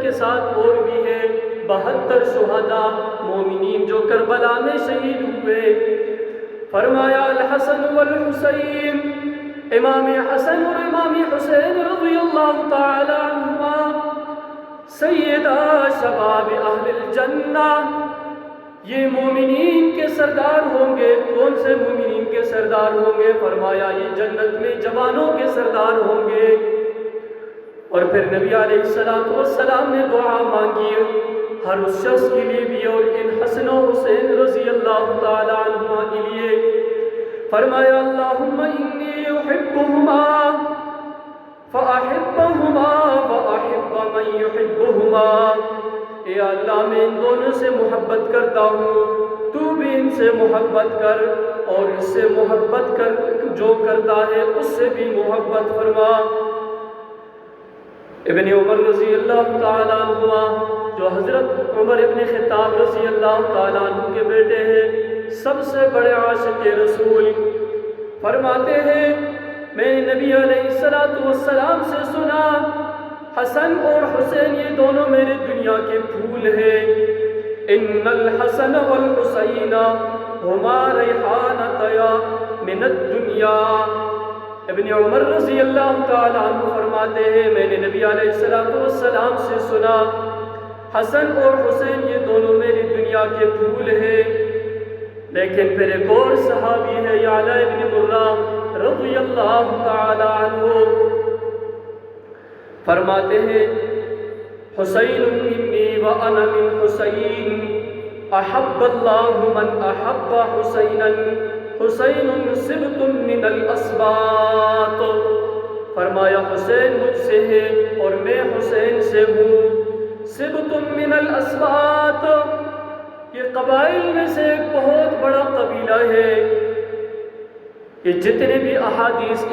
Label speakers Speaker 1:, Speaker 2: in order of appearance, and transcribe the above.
Speaker 1: کے ساتھ اور بھی ہے 72 شہداء مومنین جو کربلا میں شہید ہوئے۔ فرمایا الحسن والحسین، امام حسن اور امام حسین رضی اللہ تعالی عنہما سیدہ شباب اہل الجنہ، یہ مومنین کے سردار ہوں گے۔ کون سے مومنین کے سردار ہوں گے؟ فرمایا یہ جنت میں جوانوں کے سردار ہوں گے۔ اور پھر نبی علیہ السلام نے دعا مانگی ہر اس شخص کے لیے بھی اور ان حسن و حسین رضی اللہ تعالی عنہما کے لیے۔ فرمایا اللہم انی احبہما فاحبہما واحب من یحبہما، اے اللہ میں ان دونوں سے محبت کرتا ہوں، تو بھی ان سے محبت کر، اور اس سے محبت کر جو کرتا ہے اس سے بھی محبت فرما۔ ابن عمر رضی اللہ تعالیٰ عنہ جو حضرت عمر ابن خطاب رضی اللہ تعالیٰ عنہ کے بیٹے ہیں، سب سے بڑے عاشق رسول، فرماتے ہیں میں نے نبی علیہ السلام سے سنا حسن اور حسین یہ دونوں میرے دنیا کے پھول ہیں، ان الحسن والحسین ہما ریحانتیا من الدنیا۔ ابن عمر رضی اللہ تعالیٰ عنہ فرماتے ہیں میں نے نبی علیہ السلام سے سنا حسن اور حسین یہ دونوں میری دنیا کے پھول ہیں۔ لیکن پھر ایک اور صحابی ہے یعلا ابن مرہ رضی اللہ تعالیٰ عنہ، فرماتے ہیں حسین منی وانا من حسین، احب اللہ من احب حسینا، حسین سبط من الاسباط۔ فرمایا حسین مجھ سے ہے اور میں حسین سے ہوں۔ سبط من الاسباط یہ قبائل میں سے ایک بہت بڑا قبیلہ ہے کہ جتنے بھی احادیث